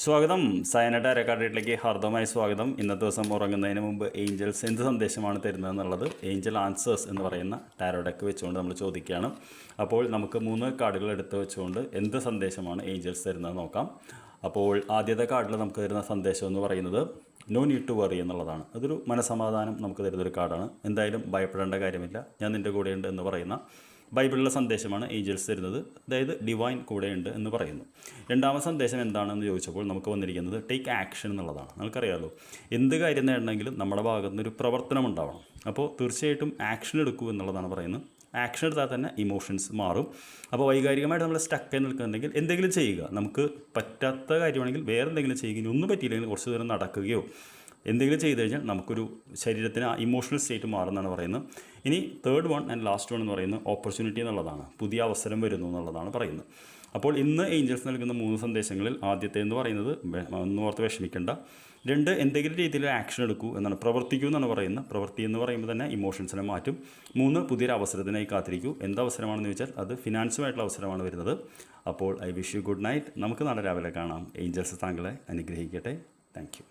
സ്വാഗതം. സയന ടാരോ കാർഡിലേക്ക് ഹാർദവമായ സ്വാഗതം. ഇന്നത്തെ ദിവസം ഉറങ്ങുന്നതിന് മുമ്പ് ഏഞ്ചൽസ് എന്ത് സന്ദേശമാണ് തരുന്നത് എന്നുള്ളത് ഏഞ്ചൽ ആൻസേഴ്സ് എന്ന് പറയുന്ന ടാരോ ഡെക്ക് വെച്ചുകൊണ്ട് നമ്മൾ ചോദിക്കുകയാണ്. അപ്പോൾ നമുക്ക് 3 കാർഡുകൾ എടുത്ത് വെച്ചുകൊണ്ട് എന്ത് സന്ദേശമാണ് ഏഞ്ചൽസ് തരുന്നത് നോക്കാം. അപ്പോൾ ആദ്യത്തെ കാർഡിൽ നമുക്ക് തരുന്ന സന്ദേശം എന്ന് പറയുന്നത് നോ നീഡ് ടു വറി എന്നുള്ളതാണ്. അതൊരു മനസമാധാനം നമുക്ക് തരുന്നൊരു കാർഡാണ്. എന്തായാലും ഭയപ്പെടേണ്ട കാര്യമില്ല, ഞാൻ നിൻ്റെ കൂടെയുണ്ട് എന്ന് പറയുന്ന ബൈബിളിലെ സന്ദേശമാണ് ഏഞ്ചൽസ് തരുന്നത്. അതായത് ഡിവൈൻ കൂടെയുണ്ട് എന്ന് പറയുന്നു. രണ്ടാമത്തെ സന്ദേശം എന്താണെന്ന് ചോദിച്ചപ്പോൾ നമുക്ക് വന്നിരിക്കുന്നത് ടേക്ക് ആക്ഷൻ എന്നുള്ളതാണ്. നമുക്കറിയാമല്ലോ, എന്ത് കാര്യം നേടണമെങ്കിലും നമ്മുടെ ഭാഗത്തു നിന്നൊരു പ്രവർത്തനം ഉണ്ടാവണം. അപ്പോൾ തീർച്ചയായിട്ടും ആക്ഷൻ എടുക്കൂ എന്നുള്ളതാണ് പറയുന്നത്. ആക്ഷൻ എടുത്താൽ തന്നെ ഇമോഷൻസ് മാറും. അപ്പോൾ വൈകാരികമായിട്ട് നമ്മൾ സ്റ്റക്കായി നിൽക്കുന്നുണ്ടെങ്കിൽ എന്തെങ്കിലും ചെയ്യുക. നമുക്ക് പറ്റാത്ത കാര്യമാണെങ്കിൽ വേറെ എന്തെങ്കിലും ചെയ്യുക. ഇനി ഒന്നും പറ്റിയില്ലെങ്കിൽ കുറച്ച് ദൂരം നടക്കുകയോ എന്തെങ്കിലും ചെയ്തു കഴിഞ്ഞാൽ നമുക്കൊരു ശരീരത്തിന് ആ ഇമോഷണൽ സ്റ്റേറ്റ് മാറുന്നതാണ് പറയുന്നത്. ഇനി third one and last one എന്ന് പറയുന്നത് ഓപ്പർച്യൂണിറ്റി എന്നുള്ളതാണ്. പുതിയ അവസരം വരുന്നു എന്നുള്ളതാണ് പറയുന്നത്. അപ്പോൾ ഇന്ന് ഏഞ്ചൽസ് നൽകുന്ന 3 സന്ദേശങ്ങളിൽ ആദ്യത്തെ എന്ന് പറയുന്നത് ഒന്നും ഓർത്ത് വിഷമിക്കേണ്ട. 2 എന്തെങ്കിലും രീതിയിൽ ആക്ഷൻ എടുക്കൂ എന്നാണ്, പ്രവർത്തിക്കൂ എന്നാണ് പറയുന്നത്. പ്രവൃത്തി എന്ന് പറയുമ്പോൾ തന്നെ ഇമോഷൻസിനെ മാറ്റും. 3 പുതിയൊരു അവസരത്തിനായി കാത്തിരിക്കൂ. എന്ത് അവസരമാണെന്ന് ചോദിച്ചാൽ അത് ഫിനാൻസുമായിട്ടുള്ള അവസരമാണ് വരുന്നത്. അപ്പോൾ I wish you good night. നമുക്ക് നാളെ രാവിലെ കാണാം. ഏഞ്ചൽസ് താങ്കളെ അനുഗ്രഹിക്കട്ടെ. Thank you.